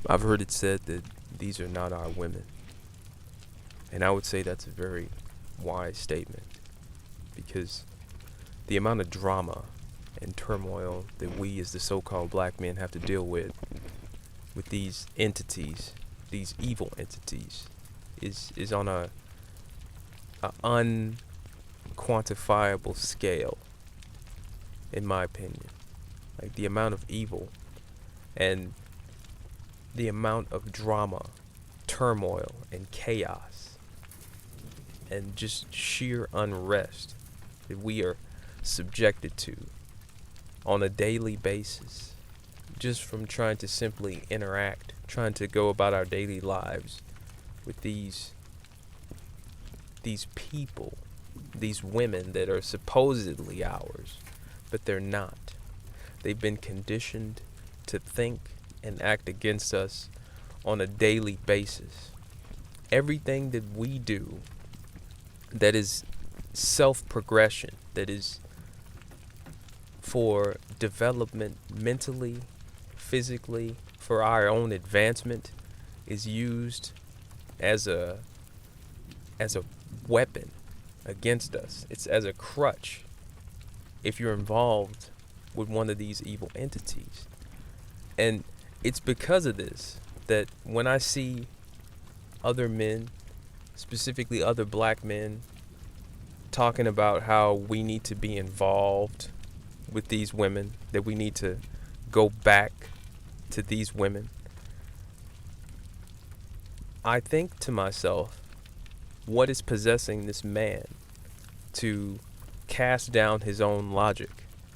I've heard it said that these are not our women. And I would say that's a very wise statement because the amount of drama and turmoil that we as the so-called black men have to deal with these entities, these evil entities, is on a unquantifiable scale, in my opinion. Like the amount of evil and the amount of drama, turmoil, and chaos, and just sheer unrest that we are subjected to on a daily basis, just from trying to simply interact, trying to go about our daily lives with these people, these women that are supposedly ours, but they're not. They've been conditioned to think and act against us on a daily basis. Everything that we do that is self progression, that is for development mentally, physically, for our own advancement, is used as a weapon against us. It's as a crutch if you're involved with one of these evil entities. And it's because of this that when I see other men, specifically other black men, talking about how we need to be involved with these women, that we need to go back to these women, I think to myself, what is possessing this man to cast down his own logic,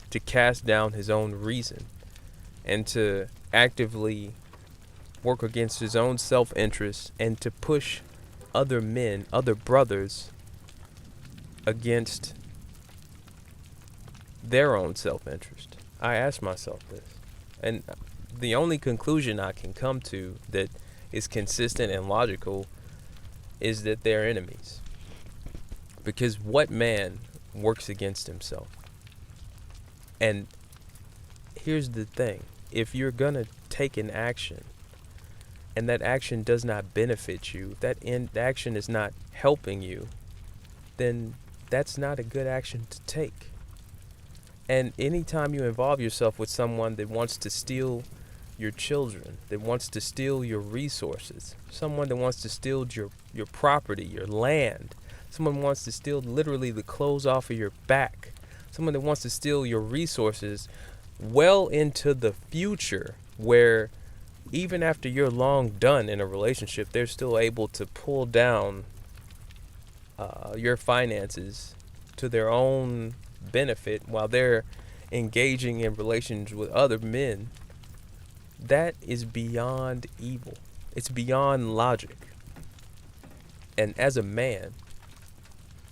to cast down his own reason, and to actively work against his own self-interest and to push other men, other brothers, against their own self-interest? I ask myself this. And the only conclusion I can come to that is consistent and logical is that they're enemies. Because what man works against himself? And here's the thing. If you're going to take an action and that action does not benefit you, that action is not helping you, then that's not a good action to take. And anytime you involve yourself with someone that wants to steal your children, that wants to steal your resources, someone that wants to steal your property, your land, someone wants to steal literally the clothes off of your back, someone that wants to steal your resources well into the future, where even after you're long done in a relationship, they're still able to pull down your finances to their own benefit while they're engaging in relations with other men. That is beyond evil. It's beyond logic. And as a man,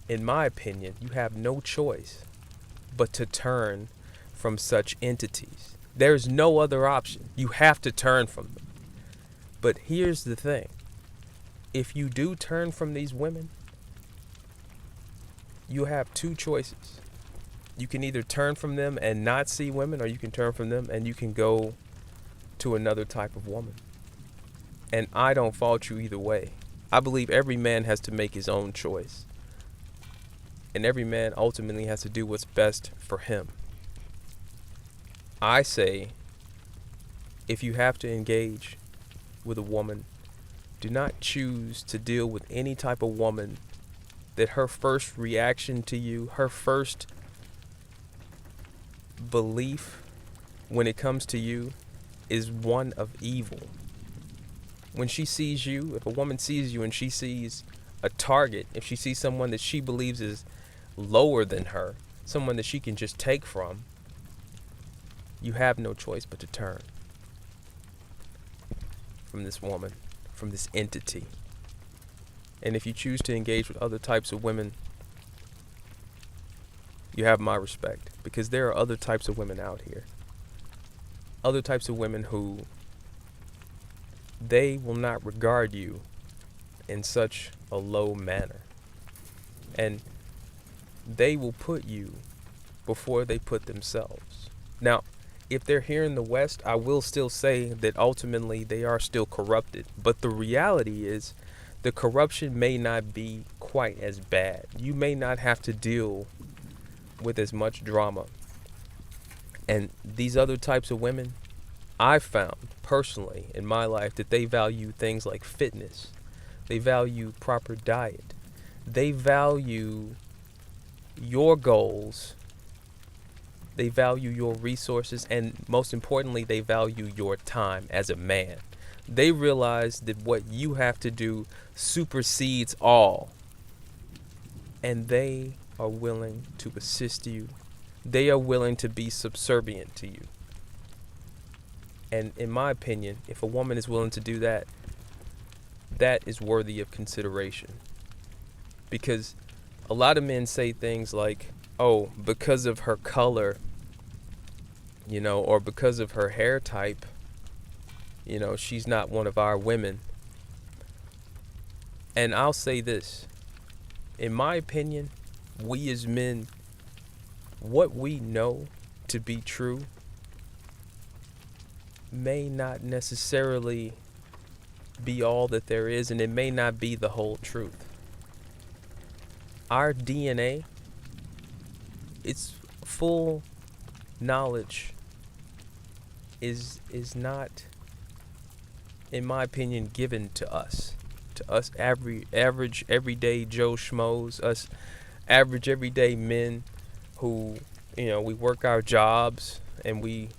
in my opinion, you have no choice but to turn from such entities. There's no other option. You have to turn from them. But here's the thing. If you do turn from these women, you have two choices. You can either turn from them and not see women, or you can turn from them and you can go to another type of woman. And I don't fault you either way. I believe every man has to make his own choice. And every man ultimately has to do what's best for him. I say, if you have to engage with a woman, do not choose to deal with any type of woman that her first reaction to you, her first belief when it comes to you is one of evil. When she sees you, if a woman sees you and she sees a target, if she sees someone that she believes is lower than her, someone that she can just take from, you have no choice but to turn from this woman, from this entity. And if you choose to engage with other types of women, you have my respect, because there are other types of women out here. Other types of women who they will not regard you in such a low manner. And they will put you before they put themselves. Now, if they're here in the West, I will still say that ultimately they are still corrupted. But the reality is the corruption may not be quite as bad. You may not have to deal with as much drama. And these other types of women, I've found personally in my life that they value things like fitness. They value proper diet. They value your goals. They value your resources. And most importantly, they value your time as a man. They realize that what you have to do supersedes all. And they are willing to assist you. They are willing to be subservient to you. And in my opinion, if a woman is willing to do that, that is worthy of consideration. Because a lot of men say things like, oh, because of her color, or because of her hair type, she's not one of our women. And I'll say this, in my opinion, we as men, what we know to be true may not necessarily be all that there is, and it may not be the whole truth. Our DNA, its full knowledge is not, in my opinion, given to us. To us average everyday Joe Schmoes, us average everyday men who, we work our jobs and we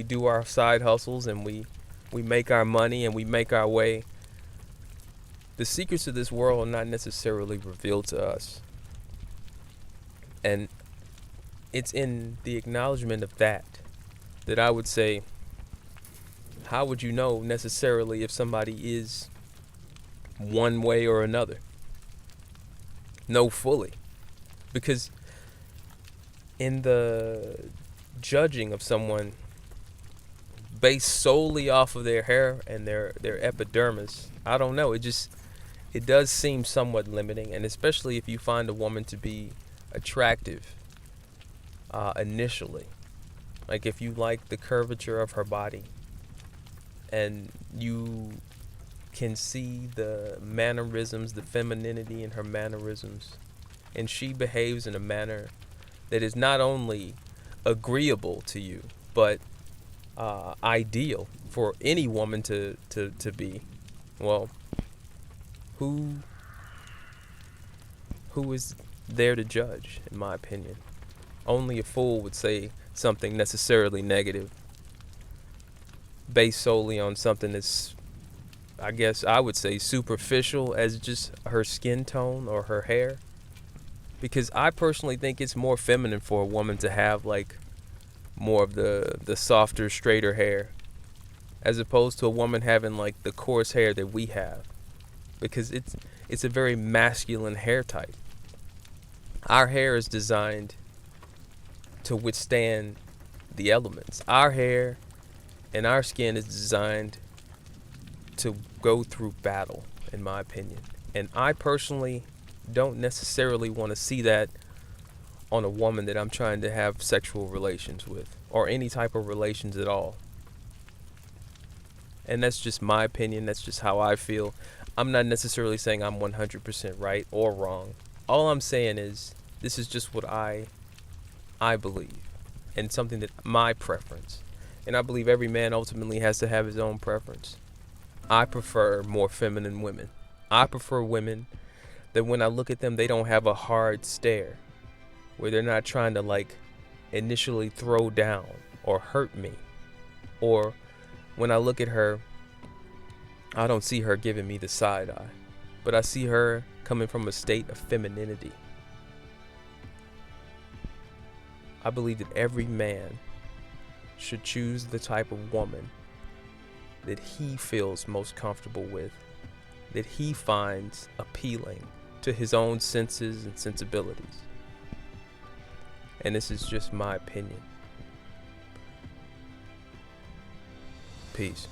do our side hustles and we make our money and we make our way. The secrets of this world are not necessarily revealed to us. And it's in the acknowledgement of that I would say, how would you know necessarily if somebody is one way or another? Know fully. Because in the judging of someone based solely off of their hair and their epidermis, I don't know, it does seem somewhat limiting. And especially if you find a woman to be attractive initially, like if you like the curvature of her body and you can see the mannerisms, the femininity in her mannerisms, and she behaves in a manner that is not only agreeable to you but ideal for any woman to be, well, who is there to judge? In my opinion, only a fool would say something necessarily negative based solely on something that's, I guess I would say, superficial as just her skin tone or her hair. Because I personally think it's more feminine for a woman to have like more of the softer, straighter hair, as opposed to a woman having like the coarse hair that we have, because it's a very masculine hair type. Our hair is designed to withstand the elements. Our hair and our skin is designed to go through battle, in my opinion. And I personally don't necessarily want to see that on a woman that I'm trying to have sexual relations with, or any type of relations at all. And that's just my opinion. That's just how I feel. I'm not necessarily saying I'm 100% right or wrong. All I'm saying is this is just what I believe, and something that my preference. And I believe every man ultimately has to have his own preference. I prefer more feminine women. I prefer women that when I look at them, they don't have a hard stare, where they're not trying to like initially throw down or hurt me. Or when I look at her, I don't see her giving me the side eye, but I see her coming from a state of femininity. I believe that every man should choose the type of woman that he feels most comfortable with, that he finds appealing to his own senses and sensibilities. And this is just my opinion. Peace.